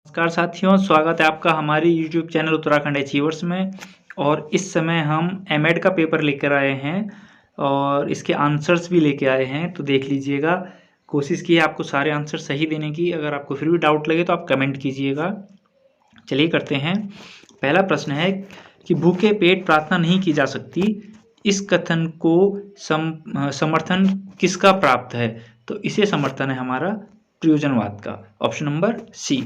नमस्कार साथियों, स्वागत है आपका हमारी YouTube चैनल उत्तराखंड अचीवर्स में। और इस समय हम एमएड का पेपर लेकर आए हैं और इसके आंसर्स भी लेके आए हैं, तो देख लीजिएगा। कोशिश की है आपको सारे आंसर सही देने की। अगर आपको फिर भी डाउट लगे तो आप कमेंट कीजिएगा। चलिए करते हैं। पहला प्रश्न है कि भूखे पेट प्रार्थना नहीं की जा सकती, इस कथन को समर्थन किसका प्राप्त है? तो इसे समर्थन है हमारा प्रयोजनवाद का, ऑप्शन नंबर सी।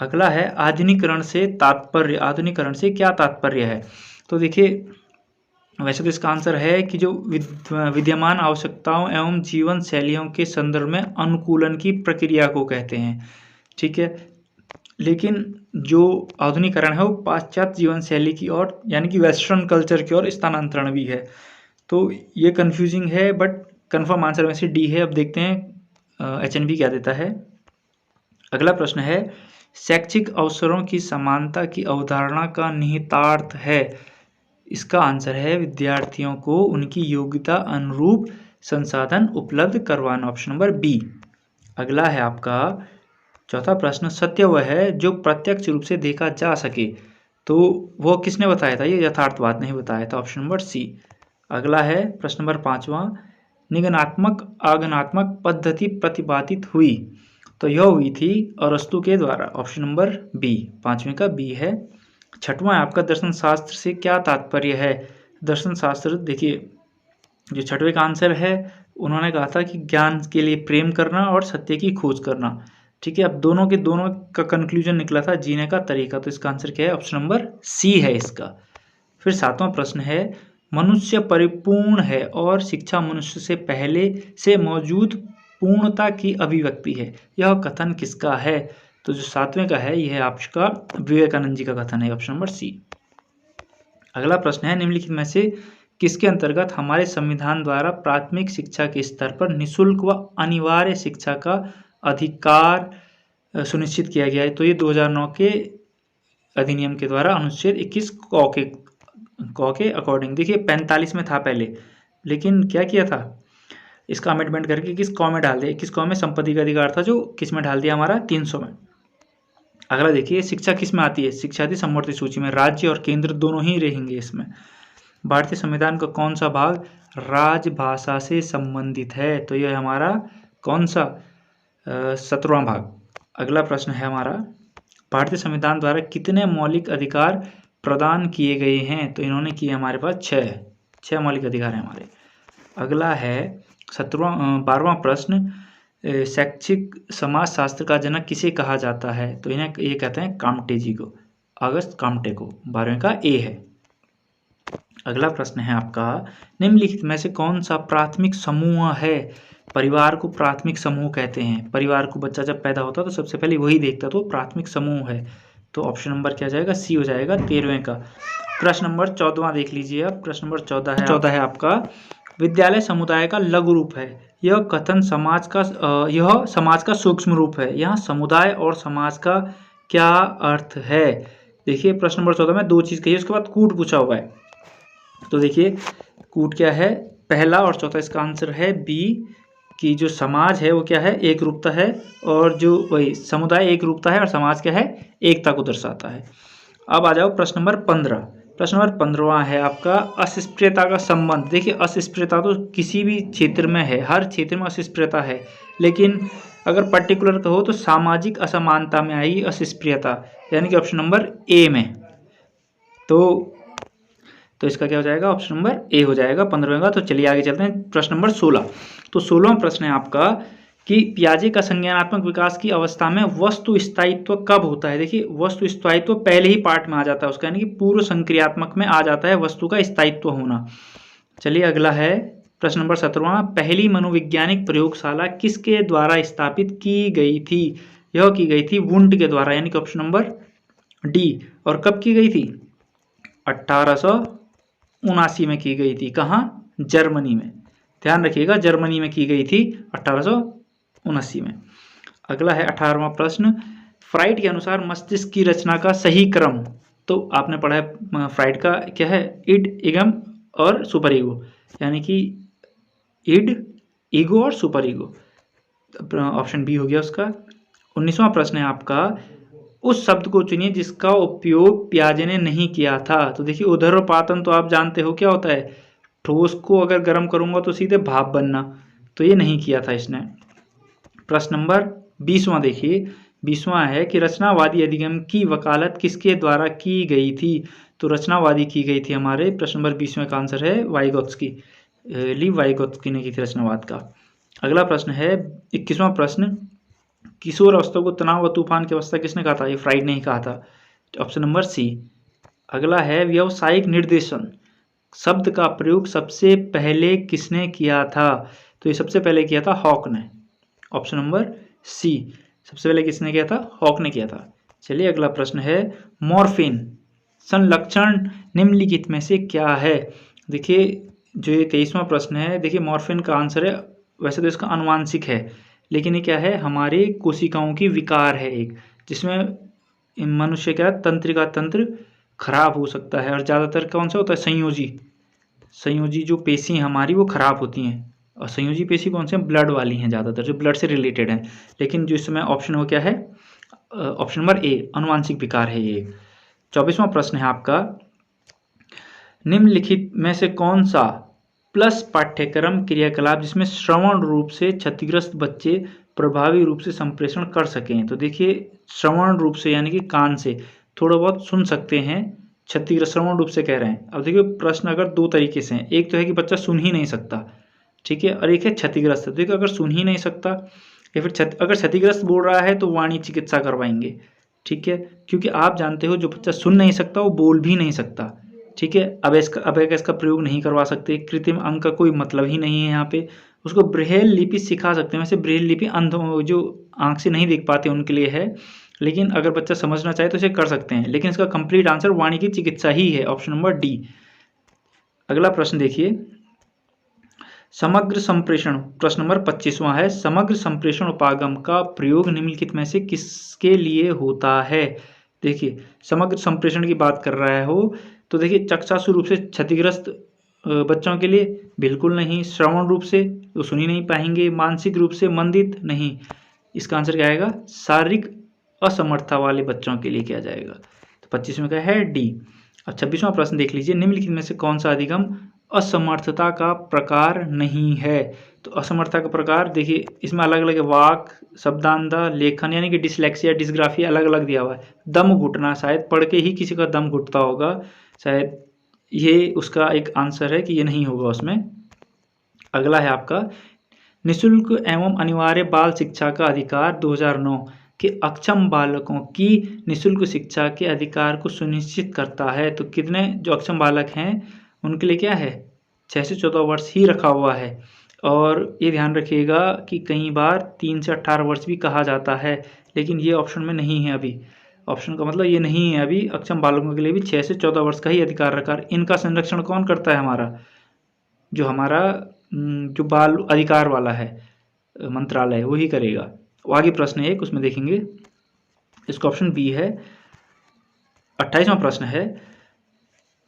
अगला है आधुनिकीकरण से तात्पर्य। आधुनिकीकरण से क्या तात्पर्य है? तो देखिए, वैसे तो इसका आंसर है कि जो विद्यमान आवश्यकताओं एवं जीवन शैलियों के संदर्भ में अनुकूलन की प्रक्रिया को कहते हैं। ठीक है, लेकिन जो आधुनिकीकरण है वो पाश्चात्य जीवन शैली की ओर, यानी कि वेस्टर्न कल्चर की ओर स्थानांतरण भी है। तो ये कंफ्यूजिंग है, बट कंफर्म आंसर में से डी है। अब देखते हैं एचएनबी क्या देता है। अगला प्रश्न है शैक्षिक अवसरों की समानता की अवधारणा का निहितार्थ है। इसका आंसर है विद्यार्थियों को उनकी योग्यता अनुरूप संसाधन उपलब्ध करवाना, ऑप्शन नंबर बी। अगला है आपका चौथा प्रश्न, सत्य वह है जो प्रत्यक्ष रूप से देखा जा सके। तो वो किसने बताया था? ये यथार्थवाद नहीं बताया था, ऑप्शन नंबर सी। अगला है प्रश्न नंबर 5वां, निगमनात्मक आगमनात्मक पद्धति प्रतिपादित हुई। तो यह हुई थी अरस्तु के द्वारा, ऑप्शन नंबर बी। 5वें का बी है। 6वां आपका दर्शन शास्त्र से क्या तात्पर्य है? दर्शन शास्त्र, देखिए जो 6वें का आंसर है, उन्होंने कहा था कि ज्ञान के लिए प्रेम करना और सत्य की खोज करना। ठीक है, अब दोनों का कंक्लूजन निकला था जीने का तरीका, तो इसका आंसर क्या है? ऑप्शन नंबर सी है इसका। फिर 7वां प्रश्न है मनुष्य परिपूर्ण है और शिक्षा मनुष्य से पहले से मौजूद पूर्णता की अभिव्यक्ति है, यह कथन किसका है? तो जो 7वें का है यह आपका विवेकानंद जी का कथन है, ऑप्शन नंबर सी। अगला प्रश्न है निम्नलिखित में से किसके अंतर्गत हमारे संविधान द्वारा प्राथमिक शिक्षा के स्तर पर निःशुल्क व अनिवार्य शिक्षा का अधिकार सुनिश्चित किया गया है? तो ये 2009 के अधिनियम के द्वारा अनुच्छेद 21 क के अकॉर्डिंग। देखिए 45 में था पहले, लेकिन क्या किया था, इसका अमेंडमेंट करके किस कॉ में डाल दिया? 21 कॉ में संपत्ति का अधिकार था, जो किस में डाल दिया हमारा 300 में। अगला देखिए शिक्षा किस में आती है? शिक्षा थी समवर्ती सूची में, राज्य और केंद्र दोनों ही रहेंगे इसमें। भारतीय संविधान का कौन सा भाग राजभाषा से संबंधित है? तो यह हमारा कौन सा 17वां भाग। अगला प्रश्न है हमारा भारतीय संविधान द्वारा कितने मौलिक अधिकार प्रदान किए गए हैं? तो इन्होंने किए हमारे पास 6 मौलिक अधिकार हैं हमारे। अगला है 12वां प्रश्न, शैक्षिक समाज शास्त्र का जनक किसे कहा जाता है? तो इन्हें ये कहते हैं काम्टे जी को, अगस्त काम्टे को। 12वें का ए है। अगला प्रश्न है आपका निम्नलिखित में से कौन सा प्राथमिक समूह है? परिवार को प्राथमिक समूह कहते हैं। परिवार को बच्चा जब पैदा होता तो सबसे पहले वही देखता, तो प्राथमिक समूह है। तो ऑप्शन नंबर क्या जाएगा? सी हो जाएगा 13वें का। प्रश्न नंबर 14वां देख लीजिए आप। प्रश्न नंबर 14 है आपका विद्यालय समुदाय का लघु रूप है, यह कथन समाज का सूक्ष्म रूप है। यहाँ समुदाय और समाज का क्या अर्थ है? देखिए प्रश्न नंबर 14 में 2 चीज कही, उसके बाद कूट पूछा हुआ है। तो देखिए कूट क्या है? पहला और चौथा, इसका आंसर है बी, कि जो समाज है वो क्या है? एक रूपता है, और जो वही समुदाय एक रूपता है और समाज क्या है? एकता को दर्शाता है। अब आ जाओ प्रश्न नंबर 15। प्रश्न नंबर 15वां है आपका अस्पृश्यता का संबंध। देखिए अस्पृश्यता तो किसी भी क्षेत्र में है, हर क्षेत्र में अस्पृश्यता है, लेकिन अगर पर्टिकुलर कहो तो सामाजिक असमानता में आएगी अस्पृश्यता, यानी कि ऑप्शन नंबर ए में। तो इसका क्या हो जाएगा? ऑप्शन नंबर ए हो जाएगा 15वें का। तो चलिए आगे चलते हैं। प्रश्न नंबर 16। तो 16वां प्रश्न है आपका कि पियाजे का संज्ञानात्मक विकास की अवस्था में वस्तु स्थायित्व कब होता है? देखिए वस्तु स्थायित्व पहले ही पार्ट में आ जाता है उसका, यानी कि पूर्व संक्रियात्मक में आ जाता है वस्तु का स्थायित्व होना। चलिए अगला है प्रश्न नंबर 17वां, पहली मनोवैज्ञानिक प्रयोगशाला किसके द्वारा स्थापित की गई थी? यह की गई थी वुंट के द्वारा, यानी कि ऑप्शन नंबर डी। और कब की गई थी? 1879 में की गई थी। कहाँ? जर्मनी में। ध्यान रखिएगा, जर्मनी में की गई थी 1879 में। अगला है 18वां प्रश्न, फ्राइड के अनुसार मस्तिष्क की रचना का सही क्रम। तो आपने पढ़ा है फ्राइड का क्या है? इड, ईगम और सुपर ईगो, यानी कि इड, ईगो और सुपर ईगो। ऑप्शन बी हो गया उसका। 19वां प्रश्न है आपका उस शब्द को चुनिए जिसका उपयोग पियाजे ने नहीं किया था। तो देखिए ऊर्ध्वपातन तो आप जानते हो क्या होता है, ठोस को अगर गर्म करूंगा तो सीधे भाप बनना, तो ये नहीं किया था इसने। प्रश्न नंबर 20वां देखिए, 20वां है कि रचनावादी अधिगम की वकालत किसके द्वारा की गई थी। तो रचनावादी की गई थी हमारे प्रश्न नंबर 20वें का आंसर है वाइगोत्स्की, लीव वाइगोत्स्की ने की थी रचनावाद का। अगला प्रश्न है 21वां प्रश्न, किशोर अवस्था को तनाव व तूफान की अवस्था किसने कहा था। ये फ्राइड ने ही कहा था, ऑप्शन नंबर सी। अगला है व्यावसायिक निर्देशन शब्द का प्रयोग सबसे पहले किसने किया था। तो ये सबसे पहले किया था हॉक ने, ऑप्शन नंबर सी। सबसे पहले किसने किया था, हॉक ने किया था। चलिए अगला प्रश्न है मॉर्फिन संलक्षण निम्नलिखित में से क्या है। देखिए जो ये 23वां प्रश्न है, देखिए मॉर्फिन का आंसर है, वैसे तो इसका अनुवांशिक है, लेकिन ये क्या है, हमारे कोशिकाओं की विकार है एक, जिसमें मनुष्य का तंत्रिका तंत्र खराब हो सकता है। और ज़्यादातर कौन सा होता है, संयोजी जो पेशी हमारी वो खराब होती हैं। और संयोजी पेशी कौन से हैं, ब्लड वाली हैं ज़्यादातर, जो ब्लड से रिलेटेड हैं। लेकिन जो इसमें ऑप्शन हो क्या है, ऑप्शन नंबर ए, अनुवांशिक विकार है ये। 24वां प्रश्न है आपका, निम्नलिखित में से कौन सा प्लस पाठ्यक्रम क्रियाकलाप जिसमें श्रवण रूप से क्षतिग्रस्त बच्चे प्रभावी रूप से संप्रेषण कर सकें। तो देखिए श्रवण रूप से यानी कि कान से थोड़ा बहुत सुन सकते हैं, क्षतिग्रस्त श्रवण रूप से कह रहे हैं। अब देखिए प्रश्न अगर दो तरीके से हैं, एक तो है कि बच्चा सुन ही नहीं सकता, ठीक है, और एक है क्षतिग्रस्त। देखिए अगर सुन ही नहीं सकता या फिर अगर क्षतिग्रस्त बोल रहा है तो वाणी चिकित्सा करवाएंगे, ठीक है, क्योंकि आप जानते हो जो बच्चा सुन नहीं सकता वो बोल भी नहीं सकता, ठीक है। अब इसका प्रयोग नहीं करवा सकते, कृत्रिम अंग का कोई मतलब ही नहीं है यहाँ पे। उसको ब्रेल लिपि सिखा सकते हैं, वैसे ब्रेल लिपि अंधों जो आंख से नहीं देख पाते उनके लिए है, लेकिन अगर बच्चा समझना चाहे तो इसे कर सकते हैं। लेकिन इसका कंप्लीट आंसर वाणी की चिकित्सा ही है, ऑप्शन नंबर डी। अगला प्रश्न देखिए, समग्र संप्रेषण, प्रश्न नंबर 25वां है, समग्र संप्रेषण उपागम का प्रयोग निम्नलिखित में से किसके लिए होता है। देखिए समग्र संप्रेषण की बात कर रहा है हो, तो देखिए चक्षासु रूप से क्षतिग्रस्त बच्चों के लिए बिल्कुल नहीं, श्रवण रूप से तो सुन ही नहीं पाएंगे, मानसिक रूप से मंदित नहीं। इसका आंसर क्या आएगा, शारीरिक असमर्थता वाले बच्चों के लिए क्या जाएगा। तो 25 में क्या है, डी। अब 26वां प्रश्न देख लीजिए, निम्नलिखित में से कौन सा अधिगम असमर्थता का प्रकार नहीं है। तो असमर्थता का प्रकार देखिए इसमें अलग अलग है, वाक, शब्दांधा, लेखन यानी कि डिसलेक्सिया, डिस्ग्राफिया अलग अलग दिया हुआ है। दम घुटना, शायद पढ़ के ही किसी का दम घुटता होगा, शायद ये उसका एक आंसर है कि ये नहीं होगा उसमें। अगला है आपका, निःशुल्क एवं अनिवार्य बाल शिक्षा का अधिकार 2009 के अक्षम बालकों की निःशुल्क शिक्षा के अधिकार को सुनिश्चित करता है। तो कितने जो अक्षम बालक हैं उनके लिए क्या है, 6 से 14 वर्ष ही रखा हुआ है। और ये ध्यान रखिएगा कि कई बार 3 से 18 वर्ष भी कहा जाता है, लेकिन ये ऑप्शन में नहीं है अभी। ऑप्शन का मतलब ये नहीं है अभी, अक्षम बालकों के लिए भी 6 से 14 वर्ष का ही अधिकार रखा। इनका संरक्षण कौन करता है, हमारा जो बाल अधिकार वाला है मंत्रालय, वही करेगा। आगे प्रश्न है एक, उसमें देखेंगे, इसका ऑप्शन बी है। 28वां प्रश्न है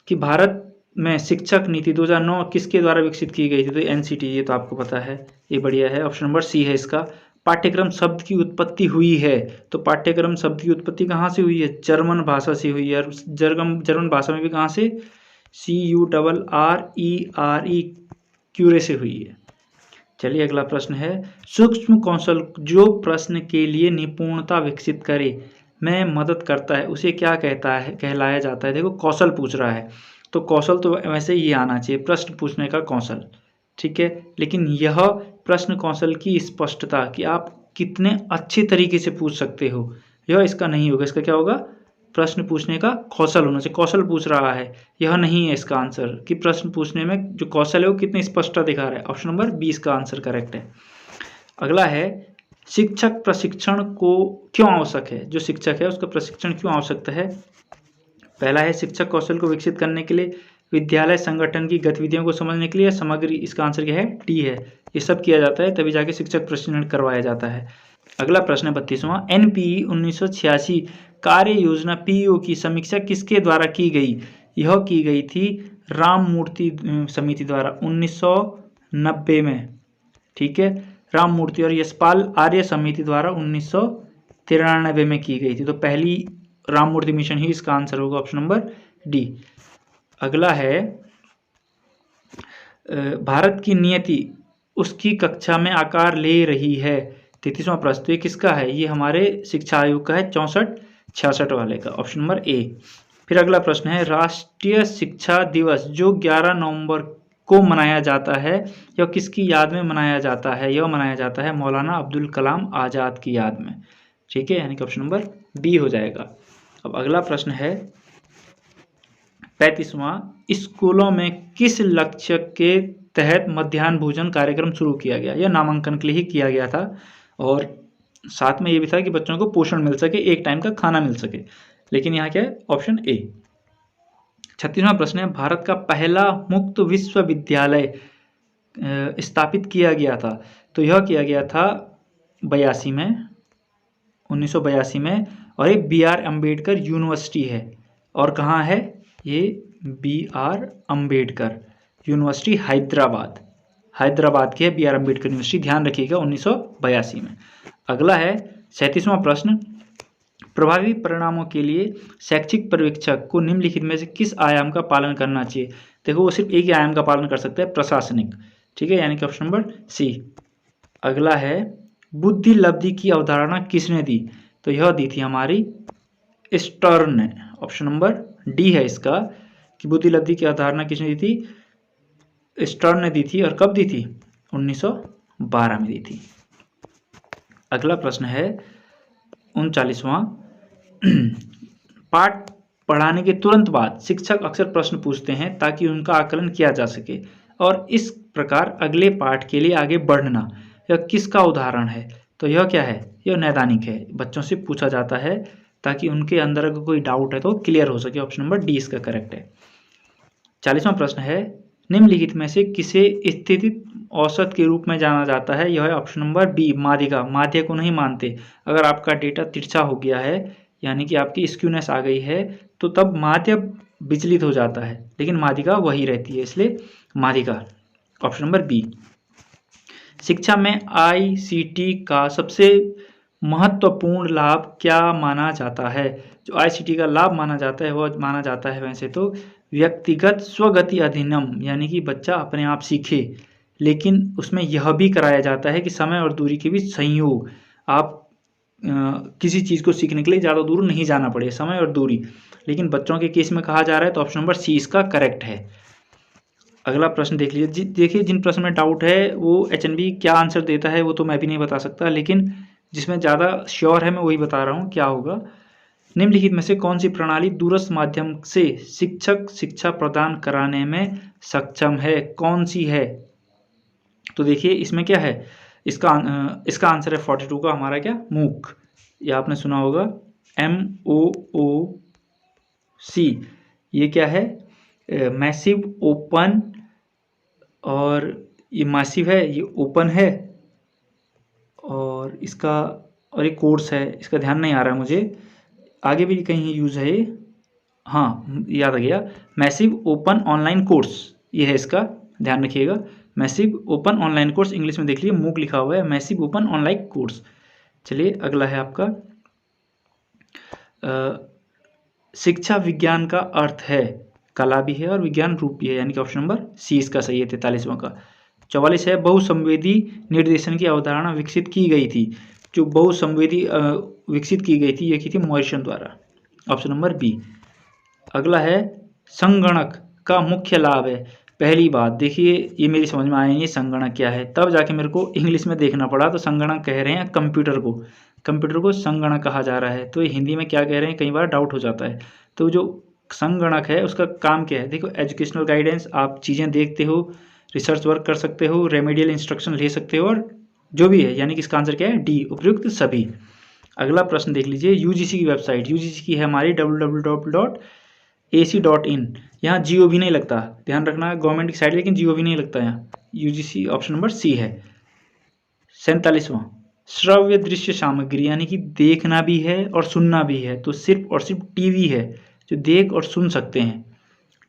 कि भारत में शिक्षक नीति 2009 किसके द्वारा विकसित की गई थी। तो एनसीटी, ये तो आपको पता है, ये बढ़िया है, ऑप्शन नंबर सी है इसका। पाठ्यक्रम शब्द की उत्पत्ति हुई है, तो पाठ्यक्रम शब्द की उत्पत्ति कहाँ से हुई है, जर्मन भाषा से हुई है। और जर्मन भाषा में भी कहाँ से, CURRERE क्यूरे से हुई है। चलिए अगला प्रश्न है, सूक्ष्म कौशल जो प्रश्न के लिए निपुणता विकसित करे में मदद करता है उसे क्या कहलाया जाता है। देखो कौशल पूछ रहा है, तो कौशल तो वैसे ये आना चाहिए, प्रश्न पूछने का कौशल, ठीक है। लेकिन यह प्रश्न कौशल की स्पष्टता कि आप कितने अच्छे तरीके से पूछ सकते हो, यह इसका नहीं होगा। इसका क्या होगा, प्रश्न पूछने का कौशल होना चाहिए। कौशल पूछ रहा है, यह नहीं है इसका आंसर, कि प्रश्न पूछने में जो कौशल है वो कितनी स्पष्टता दिखा रहा है। ऑप्शन नंबर 20 का आंसर करेक्ट है। अगला है, शिक्षक प्रशिक्षण को क्यों आवश्यक है, जो शिक्षक है उसका प्रशिक्षण क्यों आवश्यकता है। पहला है शिक्षक कौशल को विकसित करने के लिए, विद्यालय संगठन की गतिविधियों को समझने के लिए, समग्र। इसका आंसर क्या है, टी है। ये सब किया जाता है तभी जाके शिक्षक प्रशिक्षण करवाया जाता है। अगला प्रश्न है 32वां, NPE 1986 कार्य योजना PO की समीक्षा किसके द्वारा की गई। यह की गई थी राममूर्ति समिति द्वारा 1990 में, ठीक है। राममूर्ति और यशपाल आर्य समिति द्वारा 93 में की गई थी। तो पहली राम मूर्ति मिशन ही इसका आंसर होगा, ऑप्शन नंबर डी। अगला है भारत की नियति उसकी कक्षा में आकार ले रही है। 33वां प्रश्न, तो ये किसका है? ये हमारे शिक्षा आयोग का है, 64-66 वाले का, ऑप्शन नंबर ए। फिर अगला प्रश्न है राष्ट्रीय शिक्षा दिवस जो 11 नवंबर को मनाया जाता है यह किसकी याद में मनाया जाता है? यह मनाया जाता है मौलाना अब्दुल कलाम आज़ाद की याद में। ठीक है, यानी कि ऑप्शन नंबर बी हो जाएगा। अब अगला प्रश्न है 35वां, स्कूलों में किस लक्ष्य के तहत मध्याह्न भोजन कार्यक्रम शुरू किया गया? यह नामांकन के लिए ही किया गया था और साथ में ये भी था कि बच्चों को पोषण मिल सके, एक टाइम का खाना मिल सके। लेकिन यहाँ क्या है? Option A. 36वां प्रश्न है भारत का पहला मुक्त विश्वविद्यालय स्थापित किया गया था। तो यह किया गया था 1982 में और ये BR अम्बेडकर यूनिवर्सिटी है। और कहाँ है ये? BR अम्बेडकर यूनिवर्सिटी हैदराबाद की है BR अम्बेडकर यूनिवर्सिटी, ध्यान रखिएगा, 1982 में। अगला है 37वां प्रश्न, प्रभावी परिणामों के लिए शैक्षिक पर्यवेक्षक को निम्नलिखित में से किस आयाम का पालन करना चाहिए? देखो वो सिर्फ एक ही आयाम का पालन कर सकता है, प्रशासनिक। ठीक है, यानी कि ऑप्शन नंबर सी। अगला है बुद्धि लब्धि की अवधारणा किसने दी? तो यह दी थी हमारी स्टर्न ने, ऑप्शन नंबर डी है इसका, कि बुद्धि लब्धि की अवधारणा किसने दी थी? स्टर्न ने दी थी। और कब दी थी? 1912 में दी थी। अगला प्रश्न है 39वां, पाठ पढ़ाने के तुरंत बाद शिक्षक अक्सर प्रश्न पूछते हैं ताकि उनका आकलन किया जा सके और इस प्रकार अगले पाठ के लिए आगे बढ़ना, यह किसका उदाहरण है? तो यह क्या है? यह नैदानिक है, बच्चों से पूछा जाता है ताकि उनके अंदर अगर कोई डाउट है तो क्लियर हो सके, ऑप्शन नंबर डी इसका करेक्ट है। 40वां प्रश्न है निम्नलिखित में से किसे स्थिति औसत के रूप में जाना जाता है? यह है ऑप्शन नंबर बी, माध्यिका। माध्य को नहीं मानते। अगर आपका डेटा तिरछा हो गया है यानी कि आपकी स्क्यूनेस आ गई है तो तब माध्य विचलित हो जाता है, लेकिन माध्यिका वही रहती है, इसलिए माध्यिका, ऑप्शन नंबर बी। शिक्षा में ICT का सबसे महत्वपूर्ण लाभ क्या माना जाता है? जो ICT का लाभ माना जाता है वह माना जाता है वैसे तो व्यक्तिगत स्वगति अधिगम, यानी कि बच्चा अपने आप सीखे, लेकिन उसमें यह भी कराया जाता है कि समय और दूरी के बीच संयोग, आप किसी चीज़ को सीखने के लिए ज़्यादा दूर नहीं जाना पड़े, समय और दूरी। लेकिन बच्चों के केस में कहा जा रहा है तो ऑप्शन नंबर सी इसका करेक्ट है। अगला प्रश्न देख लीजिए। देखिए जिन प्रश्न में डाउट है वो HNB क्या आंसर देता है वो तो मैं भी नहीं बता सकता, लेकिन जिसमें ज़्यादा श्योर है मैं वही बता रहा हूँ क्या होगा। निम्नलिखित में से कौन सी प्रणाली दूरस्थ माध्यम से शिक्षक शिक्षा प्रदान कराने में सक्षम है? कौन सी है? तो देखिए इसमें क्या है, इसका आंसर है 42 का हमारा क्या, मूक। ये आपने सुना होगा, MOOC। ये क्या है? मैसिव ओपन, और ये मैसिव है, ये ओपन है, और इसका और एक कोर्स है, इसका ध्यान नहीं आ रहा है मुझे, आगे भी कहीं यूज़ है। हाँ याद आ गया, मैसिव ओपन ऑनलाइन कोर्स, ये है इसका, ध्यान रखिएगा। Massive open online course, English में देख लीजिए मूक लिखा हुआ है, मैसिव ओपन ऑनलाइन कोर्स। चलिए अगला है आपका शिक्षा विज्ञान का अर्थ है कला भी है और विज्ञान रूप भी है, यानी कि ऑप्शन नंबर सी इसका सही है 43वां का। 44 है बहुसंवेदी निर्देशन की अवधारणा विकसित की गई थी। जो बहुसंवेदी विकसित की गई थी ये की थी मॉरिसन द्वारा, ऑप्शन नंबर बी। अगला है संगणक का मुख्य लाभ है। पहली बात देखिए ये मेरी समझ में आया नहीं संगणक क्या है, तब जाके मेरे को इंग्लिश में देखना पड़ा। तो संगणक कह रहे हैं कंप्यूटर को संगणक कहा जा रहा है, तो ये हिंदी में क्या कह रहे हैं कई बार डाउट हो जाता है। तो जो संगणक है उसका काम क्या है? देखो एजुकेशनल गाइडेंस, आप चीज़ें देखते हो, रिसर्च वर्क कर सकते हो, रेमेडियल इंस्ट्रक्शन ले सकते हो, और जो भी है, यानी कि इसका आंसर क्या है? डी, उपयुक्त सभी। अगला प्रश्न देख लीजिए UGC की वेबसाइट, UGC की है हमारी www.ac.in। यहाँ GOV नहीं लगता, ध्यान रखना, गवर्नमेंट की साइट लेकिन GOV नहीं लगता यहाँ, UGC ऑप्शन नंबर सी है। 47वां श्रव्य दृश्य सामग्री, यानी कि देखना भी है और सुनना भी है, तो सिर्फ और सिर्फ टीवी है जो देख और सुन सकते हैं।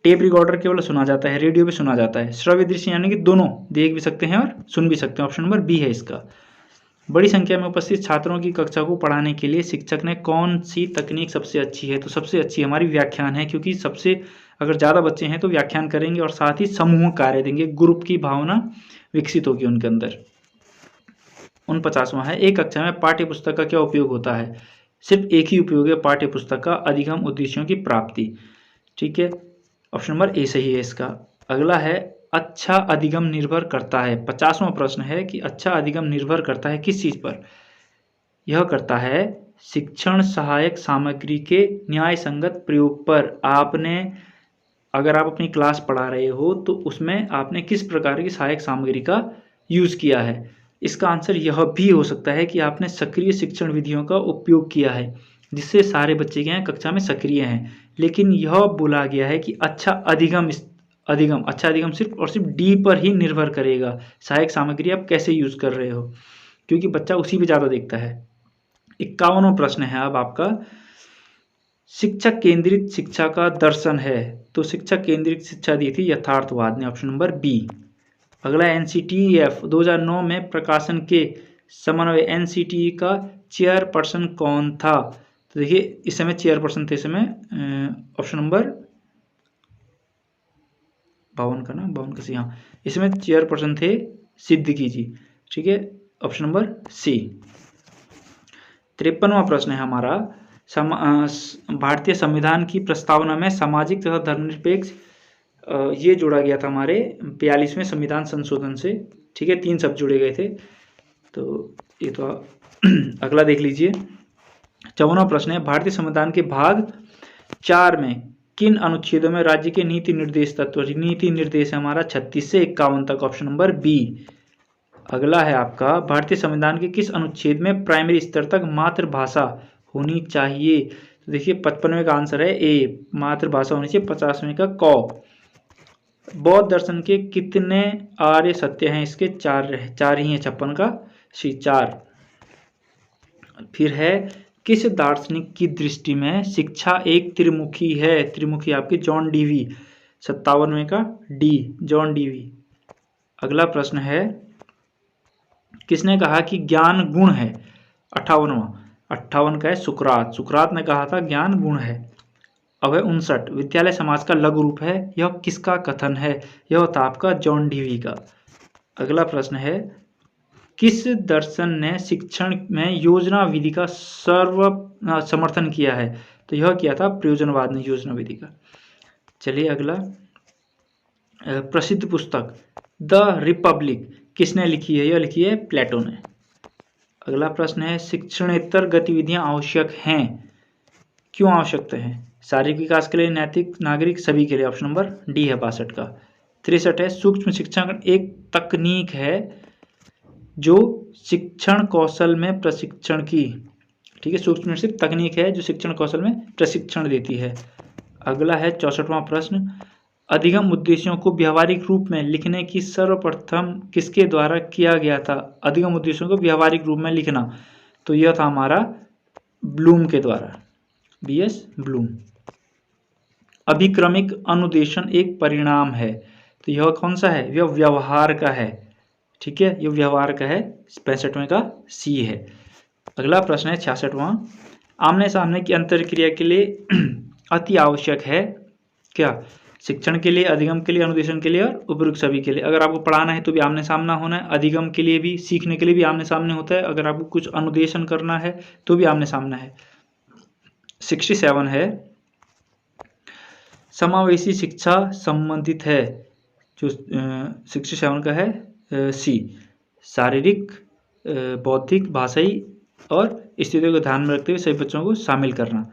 टेप रिकॉर्डर केवल सुना जाता है, रेडियो भी सुना जाता है। श्रव्य दृश्य यानी कि दोनों देख भी सकते हैं और सुन भी सकते हैं, ऑप्शन नंबर बी है इसका। बड़ी संख्या में उपस्थित छात्रों की कक्षा को पढ़ाने के लिए शिक्षक ने कौन सी तकनीक सबसे अच्छी है? तो सबसे अच्छी हमारी व्याख्यान है, क्योंकि सबसे अगर ज़्यादा बच्चे हैं तो व्याख्यान करेंगे और साथ ही समूह कार्य देंगे, ग्रुप की भावना विकसित होगी उनके अंदर। 49वां है, एक कक्षा में पाठ्य पुस्तक का क्या उपयोग होता है? सिर्फ एक ही उपयोग है पाठ्य पुस्तक का, अधिगम उद्देश्यों की प्राप्ति। ठीक है, ऑप्शन नंबर ए सही है इसका। अगला है, अच्छा अधिगम निर्भर करता है। 50वां प्रश्न है कि अच्छा अधिगम निर्भर करता है किस चीज़ पर? यह करता है शिक्षण सहायक सामग्री के न्याय संगत प्रयोग पर। अगर आप अपनी क्लास पढ़ा रहे हो तो उसमें आपने किस प्रकार की सहायक सामग्री का यूज़ किया है? इसका आंसर यह भी हो सकता है कि आपने सक्रिय शिक्षण विधियों का उपयोग किया है, जिससे सारे बच्चे क्या हैं, कक्षा में सक्रिय हैं। लेकिन यह बोला गया है कि अच्छा अधिगम सिर्फ और सिर्फ डी पर ही निर्भर करेगा, सहायक सामग्री आप कैसे यूज़ कर रहे हो, क्योंकि बच्चा उसी पे ज़्यादा देखता है। 51वां प्रश्न है अब आपका, शिक्षक केंद्रित शिक्षा का दर्शन है। तो शिक्षक केंद्रित शिक्षा दी थी यथार्थवाद ने, ऑप्शन नंबर बी। अगला, NCTEF 2009 में प्रकाशन के समन्वय NCTE का चेयरपर्सन कौन था? तो देखिए इस समय चेयरपर्सन थे, इस समय ऑप्शन नंबर 52 का सी, हाँ, इसमें चेयरपर्सन थे सिद्दीकी जी। ठीक है, ऑप्शन नंबर सी। 53वां प्रश्न है हमारा, भारतीय संविधान की प्रस्तावना में सामाजिक तथा धर्मनिरपेक्ष ये जोड़ा गया था हमारे 42वें संविधान संशोधन से। ठीक है, 3 शब्द जोड़े गए थे। तो ये तो अगला देख लीजिए। 54वां प्रश्न है, भारतीय संविधान के भाग 4 में किन अनुच्छेदों में राज्य के नीति निर्देश तत्व? नीति निर्देश है हमारा 36 से 51 तक, ऑप्शन नंबर बी। अगला है आपका, भारतीय संविधान के किस अनुच्छेद में प्राइमरी स्तर तक मातृभाषा होनी चाहिए? तो देखिए 55वें का आंसर है ए, मातृभाषा होनी चाहिए। 50वें का क। बौद्ध दर्शन के कितने आर्य सत्य हैं? इसके 4 ही हैं, 56 का सी 4। फिर है, किस दार्शनिक की दृष्टि में शिक्षा एक त्रिमुखी है? त्रिमुखी आपकी जॉन डीवी, 57वें का डी, जॉन डीवी। अगला प्रश्न है, किसने कहा कि ज्ञान गुण है? 58 का है सुकरात ने कहा था ज्ञान गुण है। अब है 59, विद्यालय समाज का लघु रूप है, यह किसका कथन है? यह था आपका जॉन डीवी का। अगला प्रश्न है, किस दर्शन ने शिक्षण में योजना विधि का समर्थन किया है? तो यह किया था प्रयोजनवाद ने योजना विधि का। चलिए अगला, प्रसिद्ध पुस्तक द रिपब्लिक किसने लिखी है? यह लिखी है प्लेटो ने। अगला प्रश्न है, शिक्षणेतर गतिविधियां आवश्यक हैं, क्यों आवश्यक हैं? शारीरिक विकास के लिए, नैतिक, नागरिक, सभी के लिए, ऑप्शन नंबर डी है 62 का। 63 है, सूक्ष्म शिक्षण एक तकनीक है जो शिक्षण कौशल में प्रशिक्षण की, ठीक है, सूक्ष्म सिर्फ तकनीक है जो शिक्षण कौशल में प्रशिक्षण देती है। अगला है 64वां प्रश्न, अधिगम उद्देश्यों को व्यावहारिक रूप में लिखने की सर्वप्रथम किसके द्वारा किया गया था? अधिगम उद्देश्यों को व्यावहारिक रूप में लिखना, तो यह था हमारा ब्लूम के द्वारा, BS ब्लूम। अभिक्रमिक अनुदेशन एक परिणाम है, तो यह कौन सा है? यह व्यवहार का है। ठीक है, यह व्यवहार का है, 65वें का सी है। अगला प्रश्न है 66वां, आमने सामने की अंतरक्रिया के लिए अति आवश्यक है क्या? शिक्षण के लिए, अधिगम के लिए, अनुदेशन के लिए और उपयुक्त सभी के लिए। अगर आपको पढ़ाना है तो भी आमने सामना होना है, अधिगम के लिए भी, सीखने के लिए भी आमने सामने होता है, अगर आपको कुछ अनुदेशन करना है तो भी आमने सामना है। 67 है, समावेशी शिक्षा संबंधित है, जो 67 का है सी, शारीरिक, बौद्धिक, भाषाई और स्थितियों को ध्यान में रखते हुए सभी बच्चों को शामिल करना।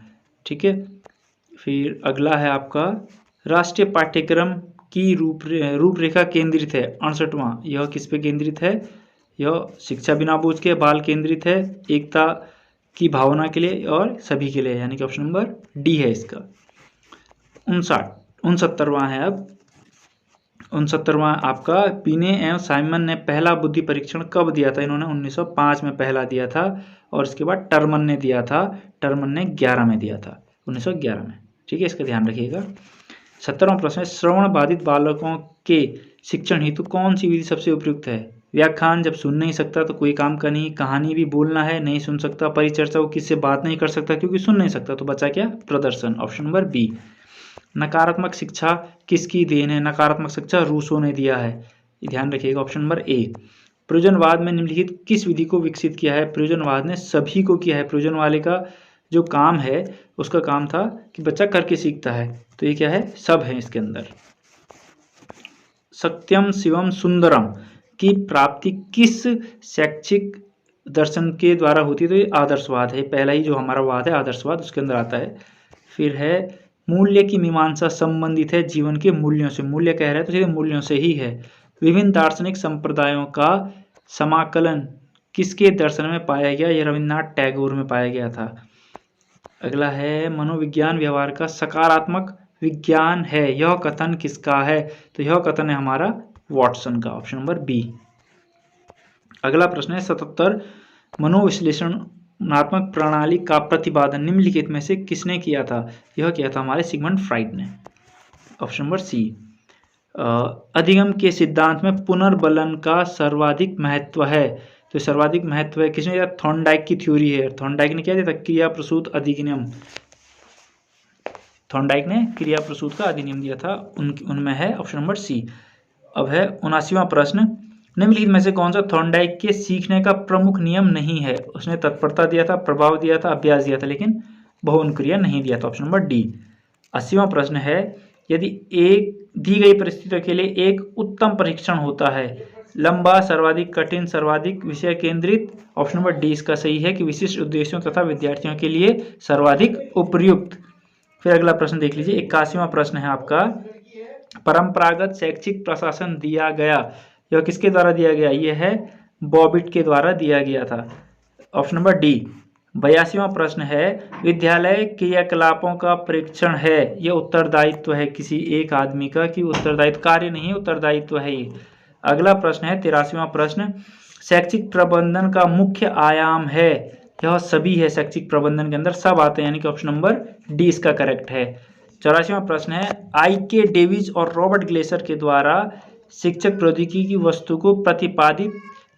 ठीक है, फिर अगला है आपका, राष्ट्रीय पाठ्यक्रम की रूपरेखा केंद्रित है, 68वां, यह किस पे केंद्रित है? यह शिक्षा बिना बोझ के, बाल केंद्रित है, एकता की भावना के लिए और सभी के लिए, यानी कि ऑप्शन नंबर डी है इसका। 69वां है अब, 69वां आपका, पीने एवं साइमन ने पहला बुद्धि परीक्षण कब दिया था? इन्होंने 1905 में पहला दिया था, और इसके बाद टर्मन ने दिया था, टर्मन ने 11 में दिया था, 1911 में। ठीक है, इसका ध्यान रखिएगा। 70वां प्रश्न है, श्रवण बाधित बालकों के शिक्षण हेतु कौन सी विधि सबसे उपयुक्त है? व्याख्यान जब सुन नहीं सकता तो कोई काम का नहीं, कहानी भी बोलना है नहीं सुन सकता, परिचर्चा वो किससे बात नहीं कर सकता क्योंकि सुन नहीं सकता, तो बचा क्या प्रदर्शन, ऑप्शन नंबर बी। नकारात्मक शिक्षा किसकी देन है, नकारात्मक शिक्षा रूसो ने दिया है, ये ध्यान रखिएगा, ऑप्शन नंबर ए। प्रयोजनवाद में निम्नलिखित किस विधि को विकसित किया है, प्रयोजनवाद ने सभी को किया है, प्रयोजन वाले का जो काम है उसका काम था कि बच्चा करके सीखता है, तो ये क्या है, सब है इसके अंदर। सत्यम शिवम सुंदरम की प्राप्ति किस शैक्षिक दर्शन के द्वारा होती है, तो ये आदर्शवाद है, पहला ही जो हमारा वाद है आदर्शवाद उसके अंदर आता है। फिर है मूल्य की मीमांसा संबंधित है जीवन के मूल्यों से, मूल्य कह रहा है तो सीधे मूल्यों से ही है। विभिन्न दार्शनिक संप्रदायों का समाकलन किसके दर्शन में पाया गया, यह रविन्द्रनाथ टैगोर में पाया गया था। अगला है मनोविज्ञान व्यवहार का सकारात्मक विज्ञान है, यह कथन किसका है, तो यह कथन है हमारा वॉटसन का, ऑप्शन नंबर बी। अगला प्रश्न है 77 मनोविश्लेषणात्मक प्रणाली का प्रतिपादन निम्नलिखित में से किसने किया था, यह किया था हमारे सिगमंड फ्राइड ने, ऑप्शन नंबर सी। अधिगम के सिद्धांत में पुनर्बलन का सर्वाधिक महत्व है, तो सर्वाधिक महत्व है किसने दिया, थॉर्नडाइक की थ्योरी है, थॉर्नडाइक ने क्या दिया था, क्रिया प्रसूत अधिनियम, थॉर्नडाइक ने क्रिया प्रसूत का अधिनियम दिया था, उनमें है ऑप्शन नंबर सी। अब है 79वां प्रश्न, निम्नलिखित में से कौन सा थॉर्नडाइक के सीखने का प्रमुख नियम नहीं है, उसने तत्परता दिया था, प्रभाव दिया था, अभ्यास दिया था, लेकिन बहुन क्रिया नहीं दिया था, ऑप्शन नंबर डी। 80वां प्रश्न है, यदि एक दी गई परिस्थितियों के लिए एक उत्तम परीक्षण होता है, लंबा, सर्वाधिक कठिन, सर्वाधिक विषय केंद्रित, ऑप्शन नंबर डी इसका सही है कि विशिष्ट उद्देश्यों तथा विद्यार्थियों के लिए सर्वाधिक उपयुक्त। फिर अगला प्रश्न देख लीजिए, 81वां प्रश्न है आपका, परंपरागत शैक्षिक प्रशासन दिया गया, यह किसके द्वारा दिया गया, यह है बॉबिट के द्वारा दिया गया था, ऑप्शन नंबर डी। 82वां प्रश्न है, विद्यालय क्रियाकलापों का परीक्षण है, यह उत्तरदायित्व है किसी एक आदमी का, कि उत्तरदायित्व कार्य नहीं उत्तरदायित्व है ये। अगला प्रश्न है 83वां प्रश्न, शैक्षिक प्रबंधन का मुख्य आयाम है, यह सभी है, शैक्षिक प्रबंधन के अंदर सब आते हैं, यानी कि ऑप्शन नंबर डी इसका करेक्ट है। 84वां प्रश्न है, आई.के. डेविस और रॉबर्ट ग्लेसर के द्वारा शिक्षक प्रौद्योगिकी की वस्तु को प्रतिपादित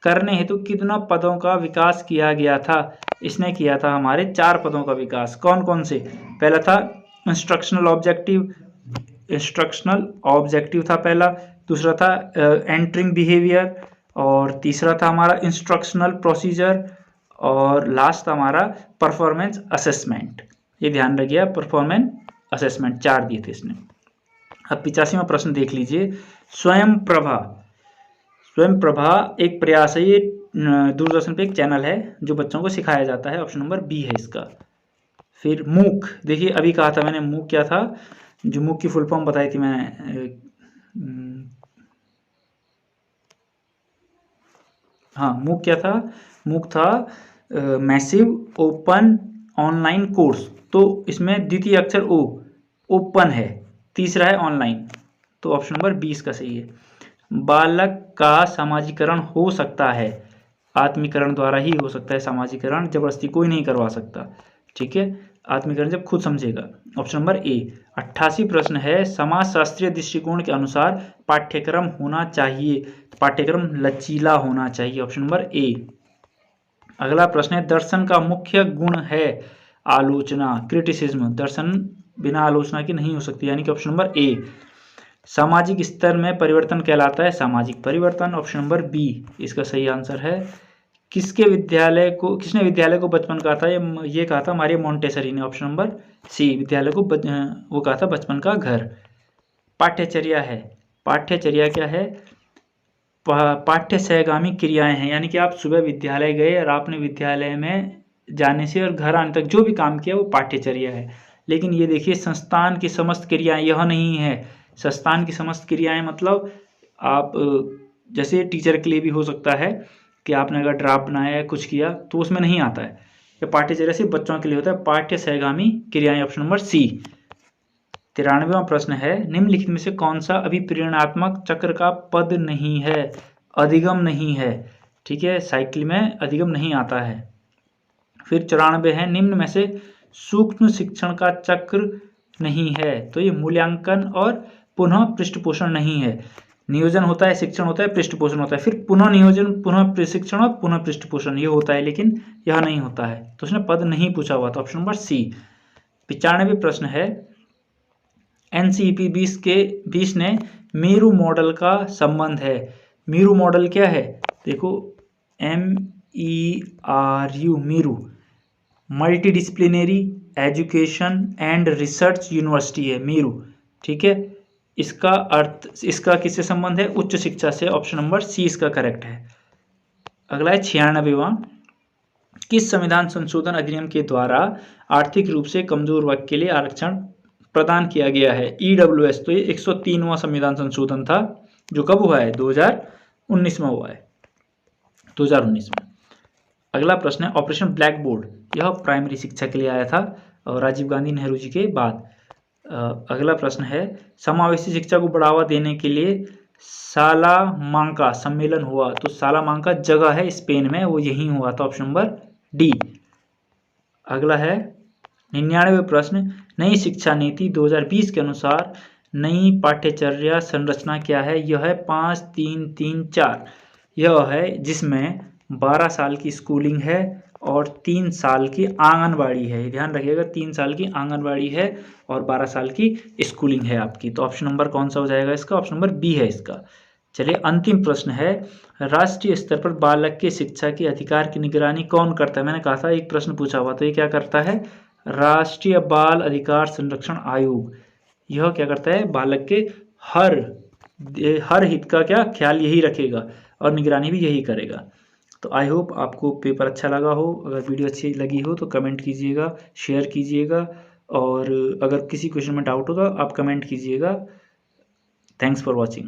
करने हेतु कितना पदों का विकास किया गया था, इसने किया था हमारे 4 पदों का विकास, कौन कौन से, पहला था इंस्ट्रक्शनल ऑब्जेक्टिव था पहला, दूसरा था एंटरिंग बिहेवियर, और तीसरा था हमारा इंस्ट्रक्शनल प्रोसीजर, और लास्ट हमारा परफॉर्मेंस असेसमेंट, ये ध्यान रखिए, परफॉर्मेंस असेसमेंट 4 दिए थे इसने। अब 85वां प्रश्न देख लीजिए, स्वयं प्रभा एक प्रयास है, ये दूरदर्शन पे एक चैनल है जो बच्चों को सिखाया जाता है, ऑप्शन नंबर बी है इसका। फिर मूक, देखिए अभी कहा था मैंने मूक क्या था, जो मूक की फुल फॉर्म बताई थी मैंने, हाँ मूक क्या था, मूक था मैसिव ओपन ऑनलाइन कोर्स, तो इसमें द्वितीय अक्षर ओ, ओपन है, तीसरा है ऑनलाइन, तो ऑप्शन नंबर 20 का सही है। बालक का सामाजिकरण हो सकता है, आत्मीकरण द्वारा ही हो सकता है सामाजिकरण, जबरदस्ती कोई नहीं करवा सकता, ठीक है, आत्मीकरण जब खुद समझेगा, ऑप्शन नंबर ए। 88 प्रश्न है, समाजशास्त्रीय दृष्टिकोण के अनुसार पाठ्यक्रम होना चाहिए, तो पाठ्यक्रम लचीला होना चाहिए, ऑप्शन नंबर ए। अगला प्रश्न है, दर्शन का मुख्य गुण है आलोचना, क्रिटिसिज्म, दर्शन बिना आलोचना की नहीं हो सकती, यानी कि ऑप्शन नंबर ए। सामाजिक स्तर में परिवर्तन कहलाता है सामाजिक परिवर्तन, ऑप्शन नंबर बी इसका सही आंसर है। किसने विद्यालय को बचपन कहा था, ये कहा था मारिया मोंटेसरी ने, ऑप्शन नंबर सी, विद्यालय को वो कहा था बचपन का घर। पाठ्यचर्या है, पाठ्यचर्या क्या है, पाठ्य सहगामी क्रियाएं हैं, यानी कि आप सुबह विद्यालय गए और आपने विद्यालय में जाने से और घर आने तक जो भी काम किया वो पाठ्यचर्या है। लेकिन ये देखिए, संस्थान की समस्त क्रियाएं यह नहीं है, संस्थान की समस्त क्रियाएं मतलब आप जैसे टीचर के लिए भी हो सकता है कि आपने अगर ड्राफ्ट बनाया या कुछ किया तो उसमें नहीं आता है, ये पाठ्यचर्या सिर्फ बच्चों के लिए होता है, पाठ्य सहगामी क्रियाएं, ऑप्शन नंबर सी। 93वां प्रश्न है, निम्नलिखित में से कौन सा अभिप्रेरणात्मक चक्र का पद नहीं है, अधिगम नहीं है, ठीक है, साइकिल में अधिगम नहीं आता है। फिर 94 है, निम्न में से सूक्ष्म शिक्षण का चक्र नहीं है, तो ये मूल्यांकन और पुनः पृष्ठपोषण नहीं है। नियोजन होता है, शिक्षण होता है, पृष्ठपोषण होता है, फिर पुनः नियोजन, पुनः प्रशिक्षण और पुनः पृष्ठपोषण ये होता है, लेकिन यह नहीं होता है। तो उसने पद नहीं पूछा हुआ, तो ऑप्शन नंबर सी। 95 प्रश्न है, NCEP 20 ने मेरू मॉडल का संबंध है। मेरू मॉडल क्या है? देखो, MERU, Meru multi disciplinary education and research university है मेरू, ठीक है। इसका अर्थ, इसका किससे संबंध है? उच्च शिक्षा से। ऑप्शन नंबर सी इसका करेक्ट है। अगला है 96वां, किस संविधान संशोधन अधिनियम के द्वारा आर्थिक रूप से कमजोर वर्ग के लिए आरक्षण प्रदान किया गया है? EWS, तो ये 103वां संविधान संशोधन था, जो कब हुआ है? 2019 में हुआ है, 2019 में। अगला प्रश्न है ऑपरेशन ब्लैक बोर्ड, यह प्राइमरी शिक्षा के लिए आया था और राजीव गांधी नेहरू जी के बाद। अगला प्रश्न है समावेशी शिक्षा को बढ़ावा देने के लिए सालामांका सम्मेलन हुआ, तो सालामांका जगह है स्पेन में, वो यहीं हुआ था, ऑप्शन नंबर डी। अगला है 99वां प्रश्न, नई शिक्षा नीति 2020 के अनुसार नई पाठ्यचर्या संरचना क्या है? यह है 5-3-3-4, यह है जिसमें 12 साल की स्कूलिंग है और 3 साल की आंगनबाड़ी है। ध्यान रखिएगा, 3 साल की आंगनबाड़ी है और 12 साल की स्कूलिंग है आपकी। तो ऑप्शन नंबर कौन सा हो जाएगा इसका? ऑप्शन नंबर बी है इसका। चलिए अंतिम प्रश्न है, राष्ट्रीय स्तर पर बालक के शिक्षा के अधिकार की निगरानी कौन करता है? मैंने कहा था एक प्रश्न पूछा हुआ, तो ये क्या करता है? राष्ट्रीय बाल अधिकार संरक्षण आयोग। यह क्या करता है? बालक के हर हित का क्या ख्याल यही रखेगा और निगरानी भी यही करेगा। तो आई होप आपको पेपर अच्छा लगा हो। अगर वीडियो अच्छी लगी हो तो कमेंट कीजिएगा, शेयर कीजिएगा, और अगर किसी क्वेश्चन में डाउट हो तो आप कमेंट कीजिएगा। Thanks for watching.